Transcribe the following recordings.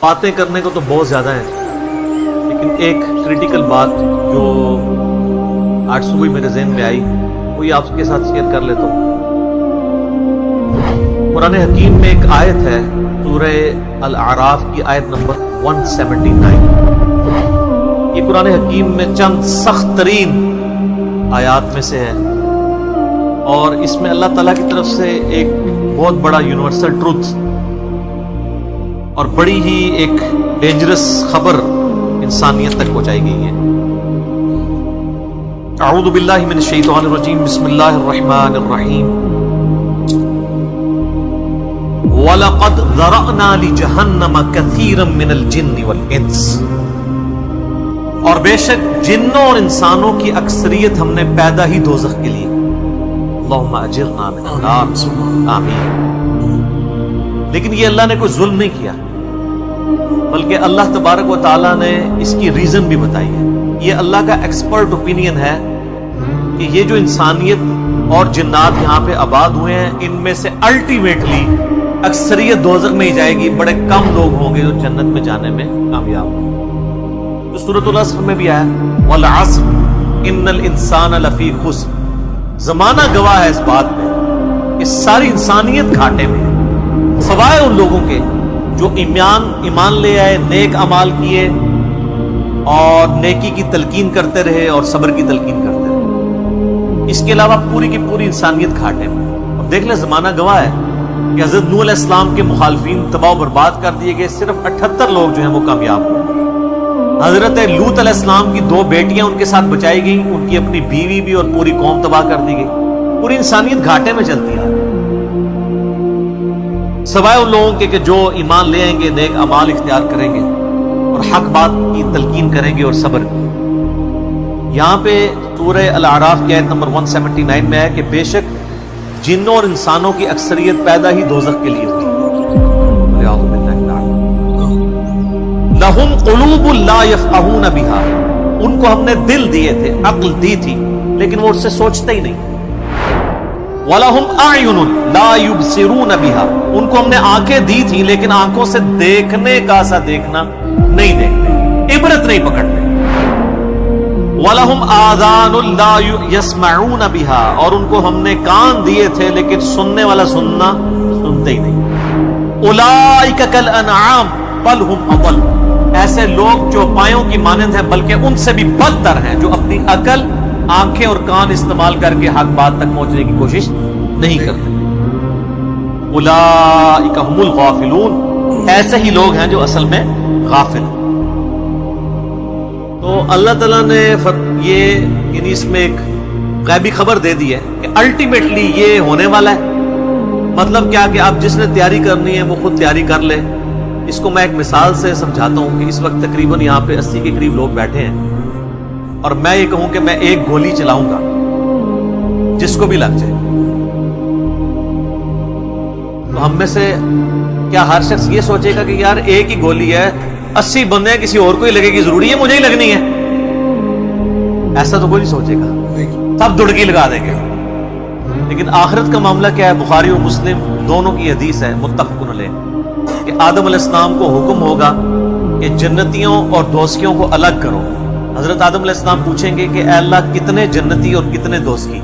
باتیں کرنے کو تو بہت زیادہ ہیں، لیکن ایک کریٹیکل بات جو آج صبح میرے ذہن میں آئی وہی آپ کے ساتھ شیئر کر لیتا ہوں۔ قرآن حکیم میں ایک آیت ہے، سورہ الاعراف کی آیت نمبر 179۔ یہ قرآن حکیم میں چند سخت ترین آیات میں سے ہے، اور اس میں اللہ تعالیٰ کی طرف سے ایک بہت بڑا یونیورسل ٹروتھ اور بڑی ہی ایک ڈینجرس خبر انسانیت تک پہنچائی گئی ہے۔ اعوذ باللہ من الشیطان الرجیم، بسم اللہ الرحمن الرحیم۔ وَلَقَدْ ذَرَأْنَا لِجَهَنَّمَ كَثِيرًا مِنَ الْجِنِّ وَالْإِنسِ، اور بے شک جنوں اور انسانوں کی اکثریت ہم نے پیدا ہی دوزخ کے لیے۔ اللہم اجرنا من النار، آمین۔ لیکن یہ اللہ نے کوئی ظلم نہیں کیا، بلکہ اللہ تبارک و تعالیٰ نے اس کی ریزن بھی بتائی ہے۔ یہ اللہ کا ایکسپرٹ اوپینین ہے کہ یہ جو انسانیت اور جنات یہاں پہ آباد ہوئے ہیں، ان میں سے الٹیمیٹلی اکثریت دوزخ میں ہی جائے گی، بڑے کم لوگ ہوں گے جو جنت میں جانے میں کامیاب ہوں۔ تو سورۃ العصر میں بھی آیا والعصر ان الانسان لفی خسر، زمانہ گواہ ہے اس بات پہ کہ ساری انسانیت گھاٹے میں ہے، سوائے ان لوگوں کے جو ایمان لے آئے، نیک اعمال کیے اور نیکی کی تلقین کرتے رہے اور صبر کی تلقین کرتے رہے۔ اس کے علاوہ پوری کی پوری انسانیت گھاٹے میں۔ اور دیکھ لیں زمانہ گواہ ہے کہ حضرت نوح علیہ السلام کے مخالفین تباہ و برباد کر دیے گئے، صرف 78 لوگ جو ہیں وہ کامیاب ہوئے۔ حضرت لوط علیہ السلام کی 2 بیٹیاں ان کے ساتھ بچائی گئیں، ان کی اپنی بیوی بھی اور پوری قوم تباہ کر دی گئی۔ پوری انسانیت گھاٹے میں چلتی ہے، سوائے ان لوگوں کے کہ جو ایمان لے آئیں گے، نیک اعمال اختیار کریں گے اور حق بات کی تلقین کریں گے اور صبر کی۔ یہاں پہ سورہ الاعراف کی آیت نمبر 179 میں ہے کہ بے شک جنوں اور انسانوں کی اکثریت پیدا ہی دوزخ کے لیے ہوئی۔ لَهُمْ قُلُوبٌ لَا يَفْقَهُونَ بِهَا، ان کو ہم نے دل دیے تھے، عقل دی تھی، لیکن وہ اس سے سوچتے ہی نہیں۔ وَلَهُمْ أَعْيُنٌ لَا يُبْصِرُونَ بِهَا، ان کو ہم نے آنکھیں دی تھی لیکن آنکھوں سے دیکھنے کا سا دیکھنا نہیں دیکھتے، عبرت نہیں پکڑتے۔ وَلَهُمْ آذَانٌ لَا يَسْمَعُونَ بِهَا، اور ان کو ہم نے کان دیے تھے لیکن سننے والا سننا سنتے ہی نہیں۔ أُولَئِكَ كَالْأَنْعَامِ بَلْ هُمْ أَضَلُّ، ایسے لوگ جو پایوں کی مانند ہیں بلکہ ان سے بھی بدتر ہیں، جو اپنی عقل، آنکھیں اور کان استعمال کر کے حق بات تک پہنچنے کی کوشش نہیں کرتے۔ اولئک هم الغافلون، ایسے ہی لوگ ہیں جو اصل میں غافل ہیں۔ تو اللہ تعالیٰ نے یہ یعنی اس میں ایک غیبی خبر دے دی ہے کہ الٹیمیٹلی یہ ہونے والا ہے۔ مطلب کیا کہ آپ جس نے تیاری کرنی ہے وہ خود تیاری کر لے۔ اس کو میں ایک مثال سے سمجھاتا ہوں کہ اس وقت تقریباً یہاں پہ 80 کے قریب لوگ بیٹھے ہیں، اور میں یہ کہوں کہ میں ایک گولی چلاؤں گا جس کو بھی لگ جائے، تو ہم میں سے کیا ہر شخص یہ سوچے گا کہ یار ایک ہی گولی ہے، 80 بندے ہیں، کسی اور کو ہی لگے گی، ضروری ہے مجھے ہی لگنی ہے؟ ایسا تو کوئی نہیں سوچے گا، سب دڑکی لگا دیں گے۔ لیکن آخرت کا معاملہ کیا ہے؟ بخاری اور مسلم دونوں کی حدیث ہے، متفق علیہ، کہ آدم علیہ السلام کو حکم ہوگا کہ جنتیوں اور دوزخیوں کو الگ کرو۔ حضرت آدم علیہ السلام پوچھیں گے کہ اے اللہ کتنے جنتی اور کتنے دوزخی؟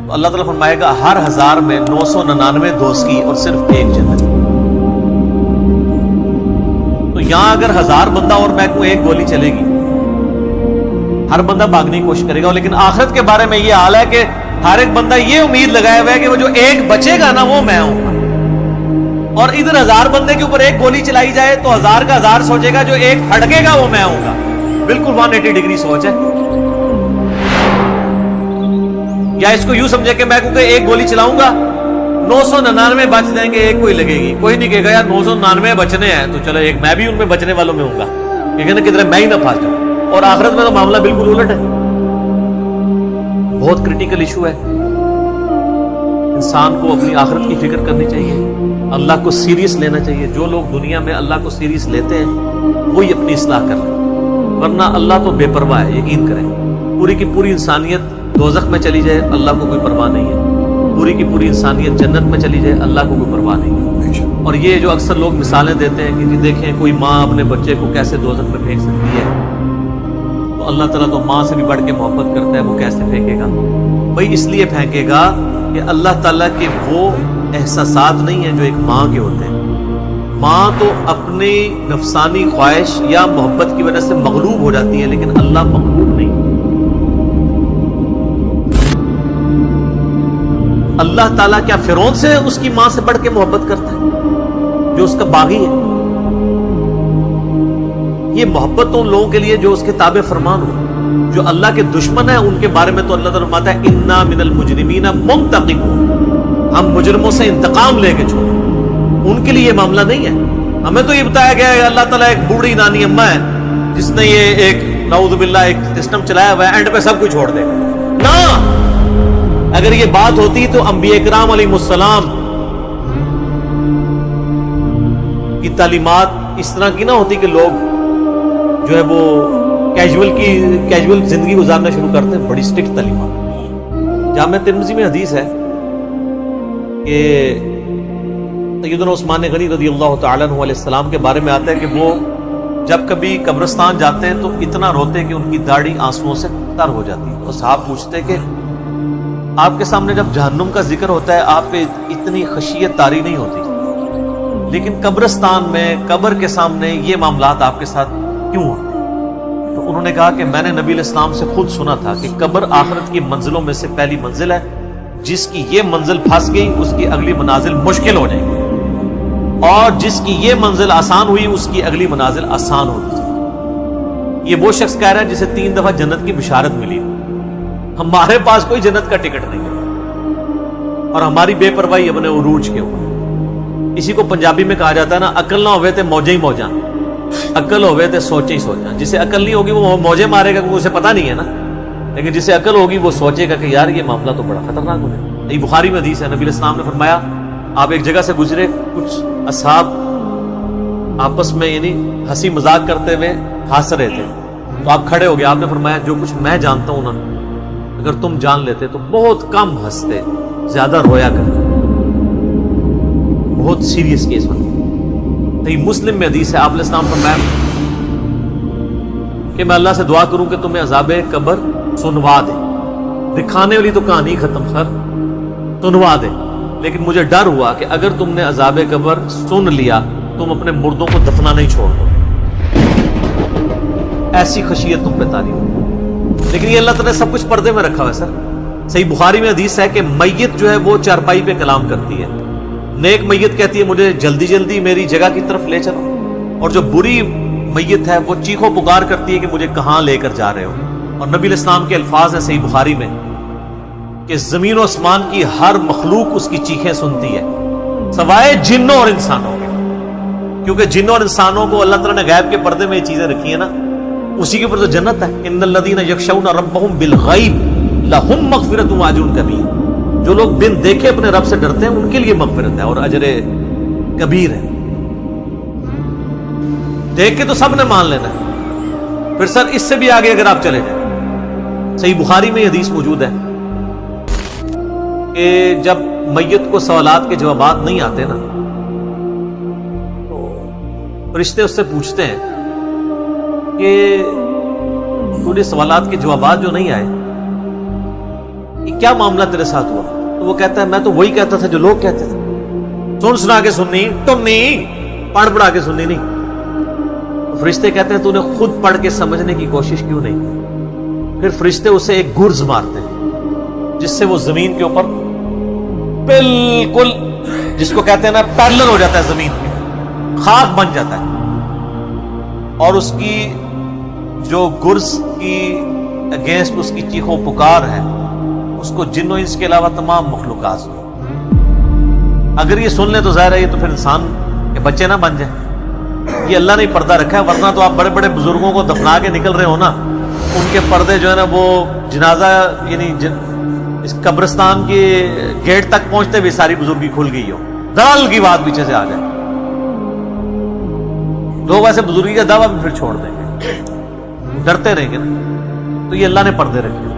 تو اللہ تعالیٰ فرمائے گا ہر 1000 میں 999 دوزخی اور صرف 1 جنتی۔ تو یہاں اگر 1000 بندہ اور میں کو ایک گولی چلے گی، ہر بندہ بھاگنے کی کوشش کرے گا، لیکن آخرت کے بارے میں یہ حال ہے کہ ہر ایک بندہ یہ امید لگایا ہوا ہے کہ وہ جو ایک بچے گا نا وہ میں ہوں گا۔ اور ادھر 1000 بندے کے اوپر ایک گولی چلائی جائے تو 1000 کا 1000 سوچے گا جو ایک ہڑکے گا وہ میں ہوں گا۔ بالکل 180 ڈگری سوچ ہے۔ یا اس کو یوں سمجھے کہ میں کیونکہ ایک گولی چلاؤں گا 999 بچ جائیں گے، ایک کوئی لگے گی، کوئی نہیں کہے گا یار 999 بچنے ہیں تو چلو ایک میں بھی ان میں بچنے والوں میں ہوں گا، کہے نا کدھر میں ہی نہ پھنس جاؤں۔ اور آخرت میں تو معاملہ بالکل الٹ ہے۔ بہت کریٹیکل ایشو ہے، انسان کو اپنی آخرت کی فکر کرنی چاہیے، اللہ کو سیریس لینا چاہیے۔ جو لوگ دنیا میں اللہ کو سیریس لیتے ہیں وہی اپنی اصلاح کر لیں، ورنہ اللہ تو بے پرواہ ہے، یقین کریں۔ پوری کی پوری انسانیت دوزخ میں چلی جائے، اللہ کو کوئی پرواہ نہیں ہے۔ پوری کی پوری انسانیت جنت میں چلی جائے، اللہ کو کوئی پرواہ نہیں ہے۔ اور یہ جو اکثر لوگ مثالیں دیتے ہیں کہ جی دیکھیں کوئی ماں اپنے بچے کو کیسے دوزخ میں پھینک سکتی ہے، تو اللہ تعالیٰ تو ماں سے بھی بڑھ کے محبت کرتا ہے، وہ کیسے پھینکے گا؟ بھائی اس لیے پھینکے گا کہ اللہ تعالیٰ کے وہ احساسات نہیں ہیں جو ایک ماں کے ہوتے ہیں۔ ماں تو اپنی نفسانی خواہش یا محبت کی وجہ سے مغلوب ہو جاتی ہے، لیکن اللہ مغلوب نہیں۔ اللہ تعالیٰ کیا فرعون سے اس کی ماں سے بڑھ کے محبت کرتا ہے جو اس کا باغی ہے؟ یہ محبت تو ان لوگوں کے لیے جو اس کے تابع فرمان ہو، جو اللہ کے دشمن ہیں ان کے بارے میں تو اللہ تعالیٰ فرماتا ہے انا من المجرمین منتقمون، ہم مجرموں سے انتقام لے کے چھوڑیں۔ ان کے لیے یہ معاملہ نہیں ہے۔ ہمیں تو یہ بتایا گیا ہے کہ اللہ تعالیٰ ایک بوڑھی نانی اماں ہے جس نے یہ ایک نعوذ باللہ ایک سسٹم چلایا ہوا ہے، اینڈ پہ سب کچھ چھوڑ دے گا نا۔ اگر یہ بات ہوتی تو انبیاء کرام علیہ السلام کی تعلیمات اس طرح کی نہ ہوتی کہ لوگ جو ہے وہ کیجول زندگی گزارنا شروع کرتے ہیں۔ بڑی سٹرکٹ تعلیمات۔ جامع ترمذی میں حدیث ہے کہ سیدنا عثمان غنی رضی اللہ تعالیٰ عنہ علیہ السلام کے بارے میں آتا ہے کہ وہ جب کبھی قبرستان جاتے ہیں تو اتنا روتے کہ ان کی داڑھی آنسوؤں سے تر ہو جاتی ہے۔ اور صحابہ پوچھتے کہ آپ کے سامنے جب جہنم کا ذکر ہوتا ہے آپ پہ اتنی خشیت طاری نہیں ہوتی، لیکن قبرستان میں قبر کے سامنے یہ معاملات آپ کے ساتھ کیوں ہوتے ہیں؟ تو انہوں نے کہا کہ میں نے نبی علیہ السلام سے خود سنا تھا کہ قبر آخرت کی منزلوں میں سے پہلی منزل ہے، جس کی یہ منزل پھنس گئی اس کی اگلی منازل مشکل ہو جائے گی، اور جس کی یہ منزل آسان ہوئی اس کی اگلی منازل آسان ہوتی۔ یہ وہ شخص کہہ رہا ہے جسے 3 دفعہ جنت کی بشارت ملی۔ ہمارے پاس کوئی جنت کا ٹکٹ نہیں ہے، اور ہماری بے پرواہی اپنے عروج کے اوپر۔ اسی کو پنجابی میں کہا جاتا ہے نا، عقل نہ ہوئے تے موجیں ہی موجاں، عقل ہوئے تے سوچیں ہی سوچاں۔ جسے عقل نہیں ہوگی وہ موجیں مارے گا کیونکہ اسے پتہ نہیں ہے نا، لیکن جسے عقل ہوگی وہ سوچے گا کہ یار یہ معاملہ تو بڑا خطرناک ہو جائے۔ یہ بخاری میں حدیث ہے، نبی علیہ السلام نے فرمایا آپ ایک جگہ سے گزرے، کچھ اصحاب آپس میں یعنی ہنسی مذاق کرتے ہوئے ہنس رہے تھے، تو آپ کھڑے ہو گئے، آپ نے فرمایا جو کچھ میں جانتا ہوں نا اگر تم جان لیتے تو بہت کم ہنستے، زیادہ رویا کرتے، بہت سیریس کیس بنتے۔ تو یہ مسلم میں حدیث ہے، آپ علیہ السلام فرمایا کہ میں اللہ سے دعا کروں کہ تمہیں عذاب قبر سنوا دے، دکھانے والی تو کہانی ختم، سر سنوا دے، لیکن مجھے ڈر ہوا کہ اگر تم نے عذاب قبر سن لیا تم اپنے مردوں کو دفنا نہیں چھوڑ دو، ایسی خشیت تم پہ تاری ہو۔ لیکن یہ اللہ تعالیٰ نے سب کچھ پردے میں رکھا ہوا ہے سر۔ صحیح بخاری میں حدیث ہے کہ میت جو ہے وہ چارپائی پہ کلام کرتی ہے، نیک میت کہتی ہے مجھے جلدی جلدی میری جگہ کی طرف لے چلو، اور جو بری میت ہے وہ چیخو پکار کرتی ہے کہ مجھے کہاں لے کر جا رہے ہو۔ اور نبی علیہ السلام کے الفاظ ہیں صحیح بخاری میں کہ زمین و آسمان کی ہر مخلوق اس کی چیخیں سنتی ہے سوائے جنوں اور انسانوں کے، کیونکہ جنوں اور انسانوں کو اللہ تعالیٰ نے غیب کے پردے میں یہ چیزیں رکھی ہیں نا، اسی کے اوپر تو جنت ہے۔ ان الذین یخشون ربهم بالغیب لهم مغفرۃ واجر کبیر، جو لوگ بن دیکھے اپنے رب سے ڈرتے ہیں ان کے لیے مغفرت ہے اور اجر کبیر ہے۔ دیکھ کے تو سب نے مان لینا ہے، پھر سر اس سے بھی آگے اگر آپ چلے جائیں، صحیح بخاری میں یہ حدیث موجود ہے کہ جب میت کو سوالات کے جوابات نہیں آتے نا تو فرشتے اس سے پوچھتے ہیں کہ تجھے سوالات کے جوابات جو نہیں آئے یہ کیا معاملہ تیرے ساتھ ہوا؟ تو وہ کہتا ہے میں تو وہی کہتا تھا جو لوگ کہتے تھے، سن سنا کے سننی ٹنی، پڑھ پڑھا کے سننی نہیں۔ فرشتے کہتے ہیں تو نے خود پڑھ کے سمجھنے کی کوشش کیوں نہیں؟ پھر فرشتے اسے ایک گرز مارتے ہیں جس سے وہ زمین کے اوپر بالکل جس کو کہتے ہیں نا پیرلل ہو جاتا ہے، زمین پہ خاک بن جاتا ہے، اور اس کی جو گرز کی اگینسٹ اس کی چیخو پکار ہے اس کو جن و انس کے علاوہ تمام مخلوقات سن۔ اگر یہ سن لیں تو ظاہر ہے یہ تو پھر انسان کے بچے نہ بن جائیں۔ یہ اللہ نے پردہ رکھا ہے، ورنہ تو آپ بڑے بڑے بزرگوں کو دفنا کے نکل رہے ہو نا، ان کے پردے جو ہے نا وہ جنازہ یعنی اس قبرستان کے گیٹ تک پہنچتے بھی ساری بزرگی کھل گئی ہو، دلال کی بات پیچھے سے آ جائے، لوگ ایسے بزرگی کا دعویٰ بھی پھر چھوڑ دیں گے، ڈرتے رہیں گے نا۔ تو یہ اللہ نے پردے رکھے۔